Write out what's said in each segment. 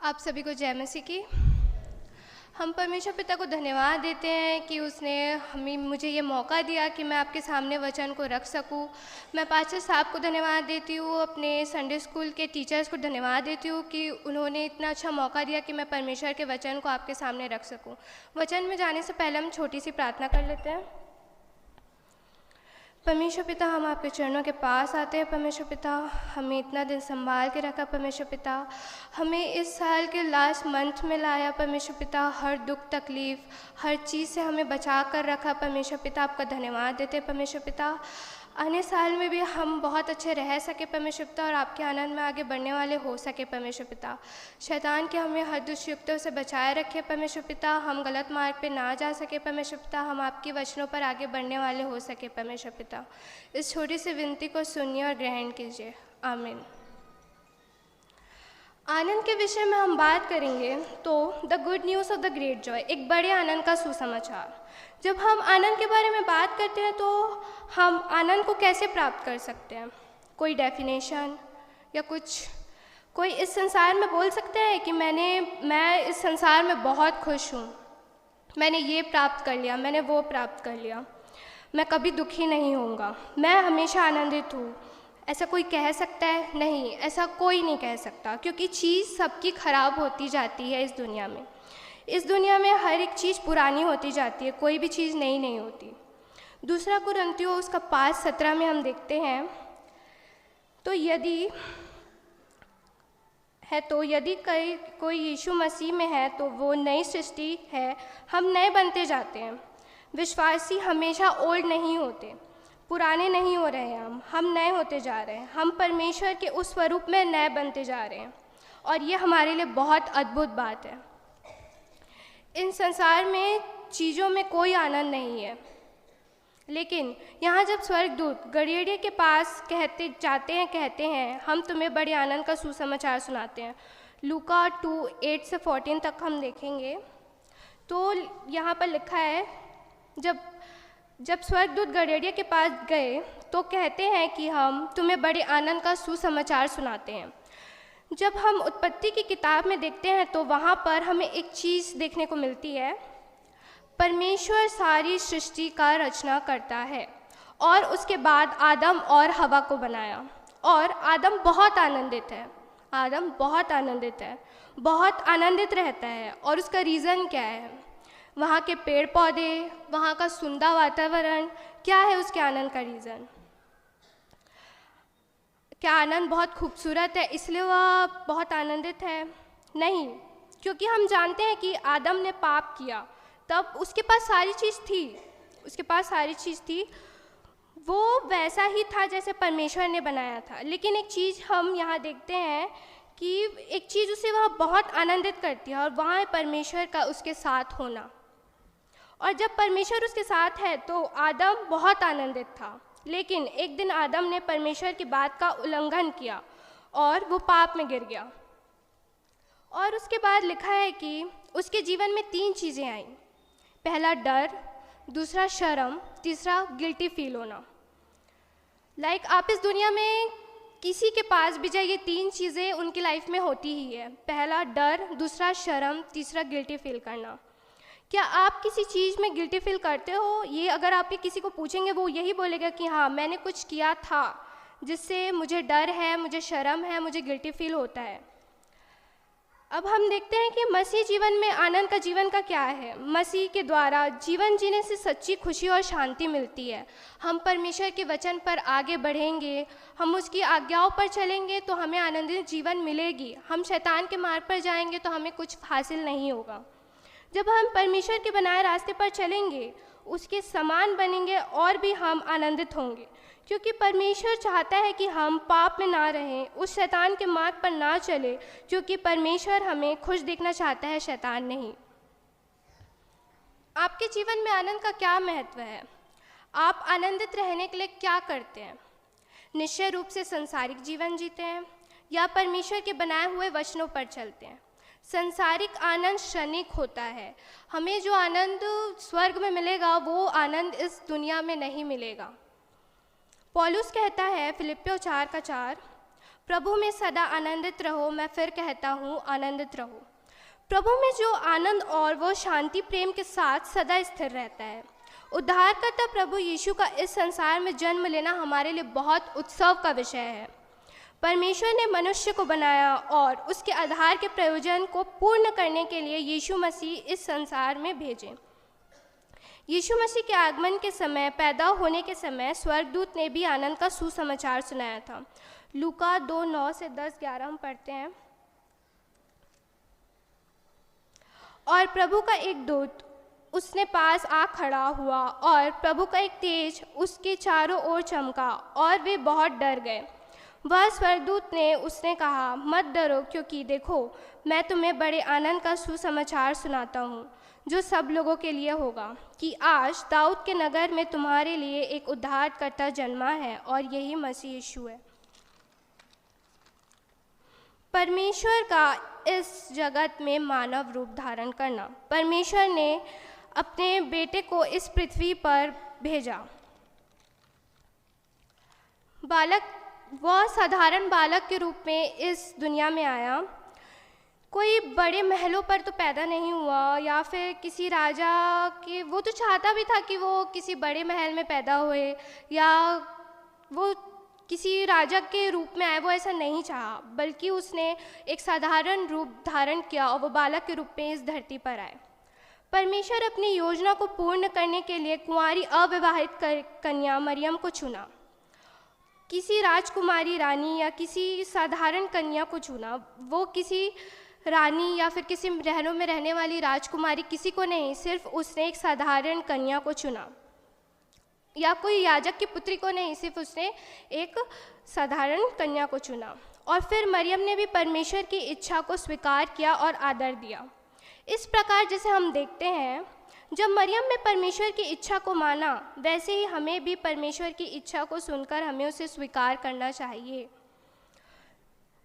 आप सभी को जय मसीह की। हम परमेश्वर पिता को धन्यवाद देते हैं कि उसने मुझे ये मौका दिया कि मैं आपके सामने वचन को रख सकूं। मैं पास्टर साहब को धन्यवाद देती हूँ, अपने संडे स्कूल के टीचर्स को धन्यवाद देती हूँ कि उन्होंने इतना अच्छा मौका दिया कि मैं परमेश्वर के वचन को आपके सामने रख सकूं। वचन में जाने से पहले हम छोटी सी प्रार्थना कर लेते हैं। परमेश्वर पिता, हम आपके चरणों के पास आते हैं। परमेश्वर पिता, हमें इतना दिन संभाल के रखा। परमेश्वर पिता, हमें इस साल के लास्ट मंथ में लाया। परमेश्वर पिता, हर दुख तकलीफ़, हर चीज़ से हमें बचा कर रखा। परमेश्वर पिता, आपका धन्यवाद देते हैं। परमेश्वर पिता, आने साल में भी हम बहुत अच्छे रह सके परमेश्वर पिता, और आपके आनंद में आगे बढ़ने वाले हो सके परमेश्वर पिता। शैतान के हमें हर दुष्युक्तों से बचाए रखे परमेश्वर पिता। हम गलत मार्ग पे ना जा सके परमेश्वर पिता। हम आपकी वचनों पर आगे बढ़ने वाले हो सके परमेश्वर पिता। इस छोटी सी विनती को सुनिए और ग्रहण कीजिए। आमीन। आनंद के विषय में हम बात करेंगे तो the good news of the great Joy, एक बड़े आनंद का सुसमाचार। जब हम आनंद के बारे में बात करते हैं तो हम आनंद को कैसे प्राप्त कर सकते हैं? कोई डेफिनेशन या कोई इस संसार में बोल सकता है कि मैं इस संसार में बहुत खुश हूँ, मैंने ये प्राप्त कर लिया, मैंने वो प्राप्त कर लिया, मैं कभी दुखी नहीं होऊंगा, मैं हमेशा आनंदित हूँ? ऐसा कोई कह सकता है? नहीं, ऐसा कोई नहीं कह सकता, क्योंकि चीज़ सबकी ख़राब होती जाती है। इस दुनिया में हर एक चीज़ पुरानी होती जाती है, कोई भी चीज़ नई नहीं होती। दूसरा कुरिन्थियों उसका 5:17 में हम देखते हैं, तो यदि कोई यीशु मसीह में है तो वो नई सृष्टि है, हम नए बनते जाते हैं। विश्वासी हमेशा ओल्ड नहीं होते, पुराने नहीं हो रहे हैं, हम नए होते जा रहे हैं। हम परमेश्वर के उस स्वरूप में नए बनते जा रहे हैं, और ये हमारे लिए बहुत अद्भुत बात है। इन संसार में चीज़ों में कोई आनंद नहीं है, लेकिन यहाँ जब स्वर्गदूत गड़ियड़िए के पास कहते हैं हम तुम्हें बड़े आनंद का सुसमाचार सुनाते हैं। लूका 2:8-14 तक हम देखेंगे तो यहाँ पर लिखा है, जब स्वर्गदूत गड़ियड़िए के पास गए तो कहते हैं कि हम तुम्हें बड़े आनंद का सुसमाचार सुनाते हैं। जब हम उत्पत्ति की किताब में देखते हैं तो वहाँ पर हमें एक चीज़ देखने को मिलती है। परमेश्वर सारी सृष्टि का रचना करता है और उसके बाद आदम और हवा को बनाया, और आदम बहुत आनंदित है। बहुत आनंदित रहता है, और उसका रीज़न क्या है? वहाँ के पेड़ पौधे, वहाँ का सुंदर वातावरण, क्या है उसके आनंद का रीज़न? क्या आनंद बहुत खूबसूरत है इसलिए वह बहुत आनंदित है? नहीं, क्योंकि हम जानते हैं कि आदम ने पाप किया, तब उसके पास सारी चीज़ थी, वो वैसा ही था जैसे परमेश्वर ने बनाया था। लेकिन एक चीज़ हम यहाँ देखते हैं कि एक चीज़ उसे वहाँ बहुत आनंदित करती है, और वहाँ है परमेश्वर का उसके साथ होना। और जब परमेश्वर उसके साथ है तो आदम बहुत आनंदित था। लेकिन एक दिन आदम ने परमेश्वर की बात का उल्लंघन किया और वो पाप में गिर गया। और उसके बाद लिखा है कि उसके जीवन में 3 चीज़ें आईं। पहला डर, दूसरा शर्म, तीसरा गिल्टी फील होना। आप इस दुनिया में किसी के पास भी जाइए, 3 चीज़ें उनकी लाइफ में होती ही है। पहला डर, दूसरा शर्म, तीसरा गिल्टी फील करना। क्या आप किसी चीज़ में गिल्टी फील करते हो? ये अगर आप किसी को पूछेंगे वो यही बोलेगा कि हाँ, मैंने कुछ किया था जिससे मुझे डर है, मुझे शर्म है, मुझे गिल्टी फील होता है। अब हम देखते हैं कि मसीह जीवन में आनंद का जीवन का क्या है। मसीह के द्वारा जीवन जीने से सच्ची खुशी और शांति मिलती है। हम परमेश्वर के वचन पर आगे बढ़ेंगे, हम उसकी आज्ञाओं पर चलेंगे तो हमें आनंदित जीवन मिलेगी। हम शैतान के मार्ग पर जाएंगे तो हमें कुछ हासिल नहीं होगा। जब हम परमेश्वर के बनाए रास्ते पर चलेंगे, उसके समान बनेंगे और भी हम आनंदित होंगे, क्योंकि परमेश्वर चाहता है कि हम पाप में ना रहें, उस शैतान के मार्ग पर ना चले, क्योंकि परमेश्वर हमें खुश देखना चाहता है, शैतान नहीं। आपके जीवन में आनंद का क्या महत्व है? आप आनंदित रहने के लिए क्या करते हैं? निश्चय रूप से संसारिक जीवन जीते हैं या परमेश्वर के बनाए हुए वचनों पर चलते हैं? संसारिक आनंद क्षणिक होता है। हमें जो आनंद स्वर्ग में मिलेगा वो आनंद इस दुनिया में नहीं मिलेगा। पौलुस कहता है फिलिप्पियों 4:4, प्रभु में सदा आनंदित रहो। मैं फिर कहता हूँ, आनंदित रहो। प्रभु में जो आनंद और वो शांति प्रेम के साथ सदा स्थिर रहता है। उद्धारकर्ता प्रभु यीशु का इस संसार में जन्म लेना हमारे लिए बहुत उत्सव का विषय है। परमेश्वर ने मनुष्य को बनाया और उसके आधार के प्रयोजन को पूर्ण करने के लिए यीशु मसीह इस संसार में भेजे। यीशु मसीह के आगमन के समय, पैदा होने के समय स्वर्गदूत ने भी आनंद का सुसमाचार सुनाया था। लूका 2:9 से 10:11 हम पढ़ते हैं। और प्रभु का एक दूत उसने पास आ खड़ा हुआ और प्रभु का एक तेज उसके चारों ओर चमका और वे बहुत डर गए। वह स्वर्गदूत ने उसने कहा, मत डरो, क्योंकि देखो मैं तुम्हें बड़े आनंद का सुसमाचार सुनाता हूँ जो सब लोगों के लिए होगा, कि आज दाऊद के नगर में तुम्हारे लिए एक उद्धारकर्ता जन्मा है और यही मसीह यीशु है। परमेश्वर का इस जगत में मानव रूप धारण करना। परमेश्वर ने अपने बेटे को इस पृथ्वी पर भेजा। वह साधारण बालक के रूप में इस दुनिया में आया। कोई बड़े महलों पर तो पैदा नहीं हुआ या फिर किसी राजा के, वो तो चाहता भी था कि वो किसी बड़े महल में पैदा हुए या वो किसी राजा के रूप में आए, वो ऐसा नहीं चाहा, बल्कि उसने एक साधारण रूप धारण किया और वो बालक के रूप में इस धरती पर आए। परमेश्वर अपनी योजना को पूर्ण करने के लिए कुंवारी अविवाहित कन्या मरियम को चुना। किसी राजकुमारी रानी या किसी साधारण कन्या को चुना। वो किसी रानी या फिर किसी महलों में रहने वाली राजकुमारी किसी को नहीं, सिर्फ उसने एक साधारण कन्या को चुना, या कोई याजक की पुत्री को नहीं, सिर्फ उसने एक साधारण कन्या को चुना। और फिर मरियम ने भी परमेश्वर की इच्छा को स्वीकार किया और आदर दिया। इस प्रकार जैसे हम देखते हैं, जब मरियम ने परमेश्वर की इच्छा को माना, वैसे ही हमें भी परमेश्वर की इच्छा को सुनकर हमें उसे स्वीकार करना चाहिए।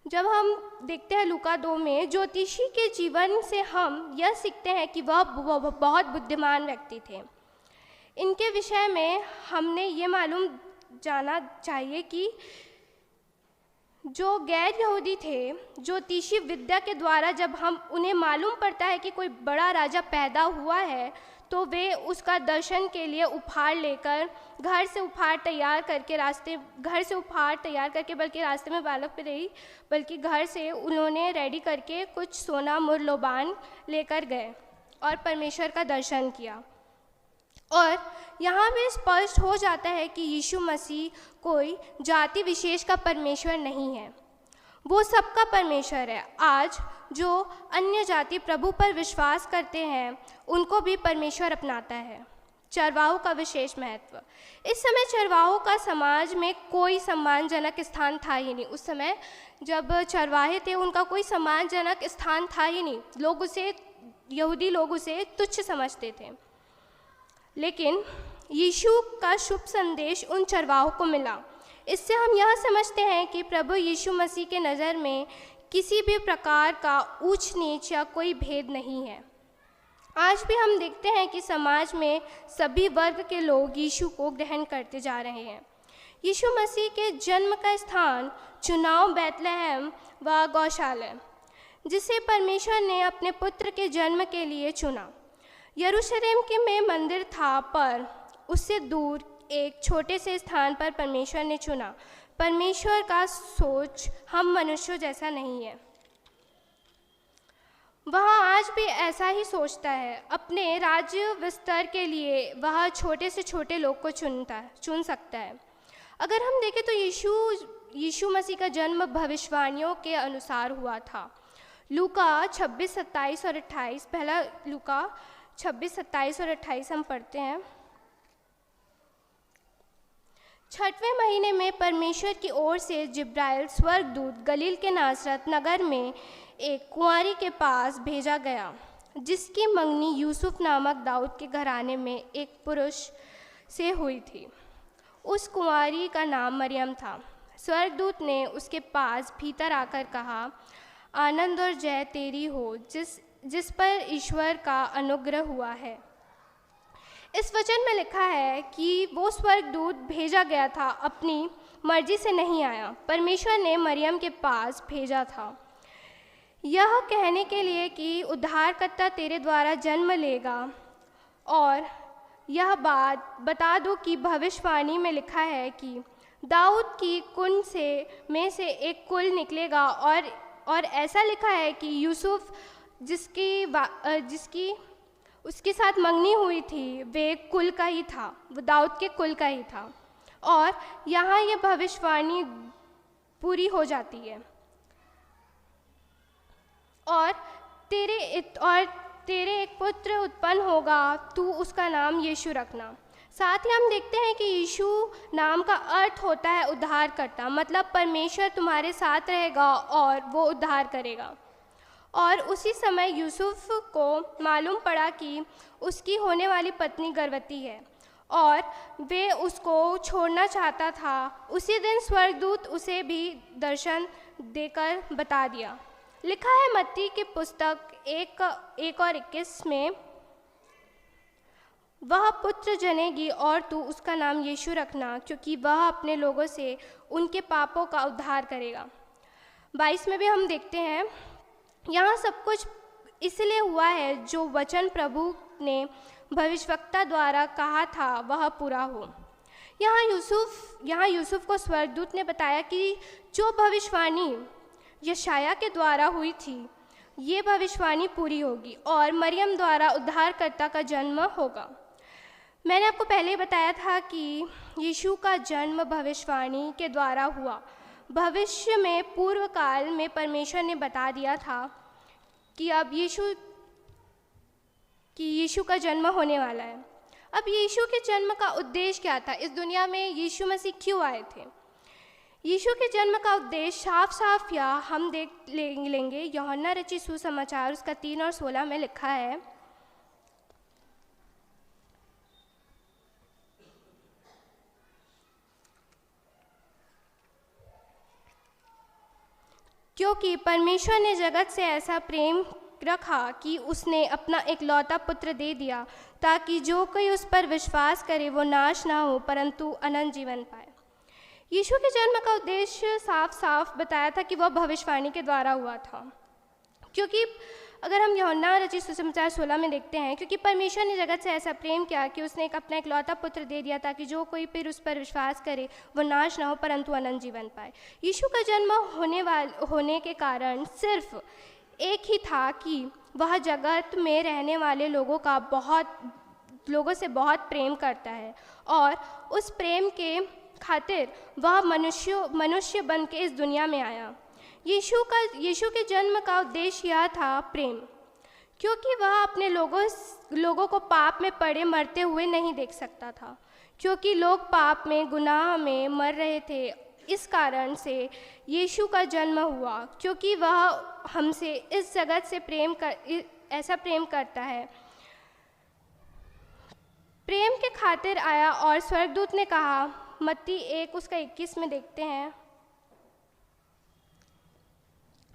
जब हम देखते हैं लूका 2 में, ज्योतिषी के जीवन से हम यह सीखते हैं कि वह बहुत बुद्धिमान व्यक्ति थे। इनके विषय में हमने ये मालूम जाना चाहिए कि जो गैर यहूदी थे, ज्योतिषी विद्या के द्वारा जब हम उन्हें मालूम पड़ता है कि कोई बड़ा राजा पैदा हुआ है, तो वे उसका दर्शन के लिए उपहार लेकर घर से उपहार तैयार करके बल्कि रास्ते में बालक पे नहीं, बल्कि घर से उन्होंने रेडी करके कुछ सोना मुरलोबान लेकर गए और परमेश्वर का दर्शन किया। और यहाँ भी स्पष्ट हो जाता है कि यीशु मसीह कोई जाति विशेष का परमेश्वर नहीं है, वो सबका परमेश्वर है। आज जो अन्य जाति प्रभु पर विश्वास करते हैं, उनको भी परमेश्वर अपनाता है। चरवाहों का विशेष महत्व। इस समय चरवाहों का समाज में कोई सम्मानजनक स्थान था ही नहीं। उस समय जब चरवाहे थे, उनका कोई सम्मानजनक स्थान था ही नहीं। यहूदी लोग उसे तुच्छ समझते थे। लेकिन यीशु का शुभ संदेश उन चरवाहों को मिला। इससे हम यह समझते हैं कि प्रभु यीशु मसीह के नज़र में किसी भी प्रकार का ऊंच नीच या कोई भेद नहीं है। आज भी हम देखते हैं कि समाज में सभी वर्ग के लोग यीशु को ग्रहण करते जा रहे हैं। यीशु मसीह के जन्म का स्थान चुनाव बैतलहम व गौशाला, जिसे परमेश्वर ने अपने पुत्र के जन्म के लिए चुना। यरूशलेम के में मंदिर था, पर उससे दूर एक छोटे से स्थान पर परमेश्वर ने चुना। परमेश्वर का सोच हम मनुष्यों जैसा नहीं है। वह आज भी ऐसा ही सोचता है। अपने राज्य विस्तार के लिए वह छोटे से छोटे लोग को चुन सकता है। अगर हम देखें तो यीशु मसीह का जन्म भविष्यवाणियों के अनुसार हुआ था। लूका 26, 27 और 28, पहला लूका 26, 27 और 28 हम पढ़ते हैं। 6वें महीने में परमेश्वर की ओर से जिब्राइल स्वर्गदूत गलील के नासरत नगर में एक कुंवारी के पास भेजा गया, जिसकी मंगनी यूसुफ नामक दाऊद के घराने में एक पुरुष से हुई थी। उस कुंवारी का नाम मरियम था। स्वर्गदूत ने उसके पास भीतर आकर कहा, आनंद और जय तेरी हो, जिस पर ईश्वर का अनुग्रह हुआ है। इस वचन में लिखा है कि वो स्वर्गदूत भेजा गया था अपनी मर्जी से नहीं आया। परमेश्वर ने मरियम के पास भेजा था यह कहने के लिए कि उद्धारकर्ता तेरे द्वारा जन्म लेगा। और यह बात बता दो कि भविष्यवाणी में लिखा है कि दाऊद की कुल में से एक कुल निकलेगा। और ऐसा लिखा है कि यूसुफ जिसकी उसके साथ मंगनी हुई थी वे कुल का ही था, वो दाऊद के कुल का ही था। और यहाँ ये भविष्यवाणी पूरी हो जाती है। और तेरे एक पुत्र उत्पन्न होगा, तू उसका नाम यीशु रखना। साथ ही हम देखते हैं कि यीशु नाम का अर्थ होता है उद्धार करता, मतलब परमेश्वर तुम्हारे साथ रहेगा और वो उद्धार करेगा। और उसी समय यूसुफ को मालूम पड़ा कि उसकी होने वाली पत्नी गर्भवती है और वे उसको छोड़ना चाहता था। उसी दिन स्वर्गदूत उसे भी दर्शन देकर बता दिया। लिखा है मत्ती की पुस्तक 1:21 में, वह पुत्र जनेगी और तू उसका नाम यीशु रखना, क्योंकि वह अपने लोगों से उनके पापों का उद्धार करेगा। 22 में भी हम देखते हैं, यहाँ सब कुछ इसलिए हुआ है जो वचन प्रभु ने भविष्यवक्ता द्वारा कहा था वह पूरा हो। यहाँ यूसुफ को स्वर्गदूत ने बताया कि जो भविष्यवाणी यशाया के द्वारा हुई थी ये भविष्यवाणी पूरी होगी और मरियम द्वारा उद्धारकर्ता का जन्म होगा। मैंने आपको पहले ही बताया था कि यीशु का जन्म भविष्यवाणी के द्वारा हुआ। भविष्य में पूर्व काल में परमेश्वर ने बता दिया था कि अब यीशु का जन्म होने वाला है। अब यीशु के जन्म का उद्देश्य क्या था? इस दुनिया में यीशु मसीह क्यों आए थे? यीशु के जन्म का उद्देश्य साफ या हम देख लेंगे। यूहन्ना रचित सुसमाचार उसका 3 और 16 में लिखा है, क्योंकि परमेश्वर ने जगत से ऐसा प्रेम रखा कि उसने अपना एकलौता पुत्र दे दिया, ताकि जो कोई उस पर विश्वास करे वो नाश ना हो परंतु अनंत जीवन पाए। यीशु के जन्म का उद्देश्य साफ बताया था कि वह भविष्यवाणी के द्वारा हुआ था। क्योंकि अगर हम यूहन्ना रचित सुसमाचार 16 में देखते हैं, क्योंकि परमेश्वर ने जगत से ऐसा प्रेम किया कि उसने अपना एकलौता पुत्र दे दिया, ताकि जो कोई फिर उस पर विश्वास करे वो नाश ना हो परंतु अनंत जीवन पाए। यीशु का जन्म होने के कारण सिर्फ एक ही था कि वह जगत में रहने वाले लोगों से बहुत प्रेम करता है और उस प्रेम के खातिर वह मनुष्य बन के इस दुनिया में आया। यीशु के जन्म का उद्देश्य यह था प्रेम, क्योंकि वह अपने लोगों को पाप में पड़े मरते हुए नहीं देख सकता था, क्योंकि लोग पाप में गुनाह में मर रहे थे। इस कारण से यीशु का जन्म हुआ, क्योंकि वह हमसे इस जगत से ऐसा प्रेम करता है। प्रेम के खातिर आया और स्वर्गदूत ने कहा, मत्ती 1 उसका 21 में देखते हैं,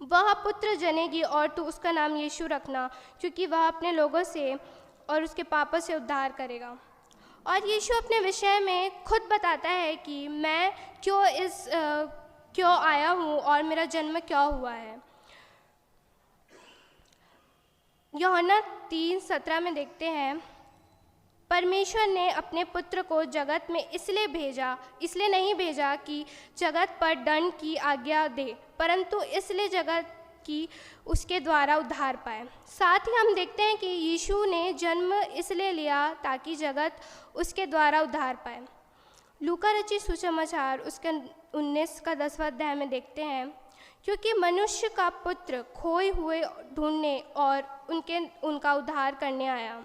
वह पुत्र जनेगी और तू उसका नाम यीशु रखना, क्योंकि वह अपने लोगों से और उसके पापों से उद्धार करेगा। और यीशु अपने विषय में खुद बताता है कि मैं क्यों आया हूँ और मेरा जन्म क्यों हुआ है। यूहन्ना 3:17 में देखते हैं, परमेश्वर ने अपने पुत्र को जगत में इसलिए नहीं भेजा कि जगत पर दंड की आज्ञा दे, परंतु इसलिए जगत की उसके द्वारा उद्धार पाए। साथ ही हम देखते हैं कि यीशु ने जन्म इसलिए लिया ताकि जगत उसके द्वारा उद्धार पाए। लूका रचित सुसमाचार उसके 19 का 10वां अध्याय में देखते हैं, क्योंकि मनुष्य का पुत्र खोए हुए ढूंढने और उनका उद्धार करने आया।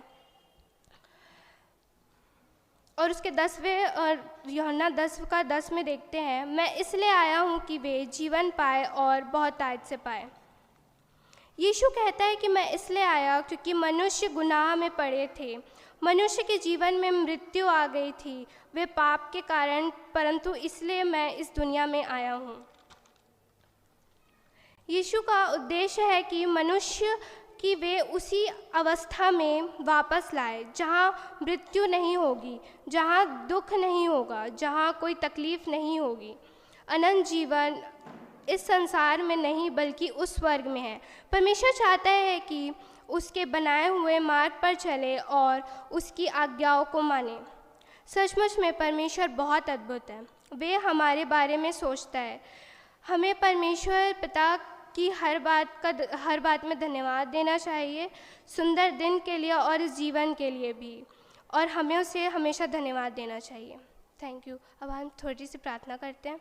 और उसके 10वें और यूहन्ना 10 का 10 में देखते हैं, मैं इसलिए आया हूँ कि वे जीवन पाए और बहुतायत से पाए। यीशु कहता है कि मैं इसलिए आया क्योंकि मनुष्य गुनाह में पड़े थे, मनुष्य के जीवन में मृत्यु आ गई थी वे पाप के कारण, परंतु इसलिए मैं इस दुनिया में आया हूँ। यीशु का उद्देश्य है कि मनुष्य कि वे उसी अवस्था में वापस लाए जहाँ मृत्यु नहीं होगी, जहाँ दुख नहीं होगा, जहाँ कोई तकलीफ़ नहीं होगी। अनंत जीवन इस संसार में नहीं बल्कि उस स्वर्ग में है। परमेश्वर चाहता है कि उसके बनाए हुए मार्ग पर चले और उसकी आज्ञाओं को माने। सचमुच में परमेश्वर बहुत अद्भुत है। वे हमारे बारे में सोचता है। हमें परमेश्वर पिता की हर बात में धन्यवाद देना चाहिए, सुंदर दिन के लिए और इस जीवन के लिए भी, और हमें उसे हमेशा धन्यवाद देना चाहिए। Thank you. अब हम थोड़ी सी प्रार्थना करते हैं।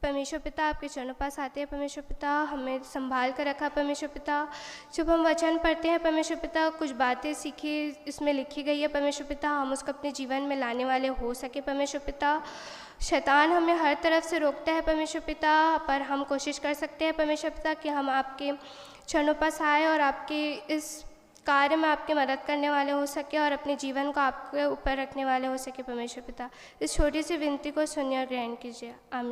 परमेश्वर पिता, आपके चरणों पास आते हैं। परमेश्वर पिता, हमें संभाल कर रखा। परमेश्वर पिता, जब हम वचन पढ़ते हैं परमेश्वर पिता, कुछ बातें सीखी इसमें लिखी गई है परमेश्वर पिता, हम उसको अपने जीवन में लाने वाले हो सके। परमेश्वर पिता, शैतान हमें हर तरफ से रोकता है परमेश्वर पिता, पर हम कोशिश कर सकते हैं परमेश्वर पिता कि हम आपके चरणों पास आए और आपके इस कार्य में आपकी मदद करने वाले हो सके और अपने जीवन को आपके ऊपर रखने वाले हो सके। परमेश्वर पिता, इस छोटी सी विनती को सुनिए और ग्रहण कीजिए। आमीन।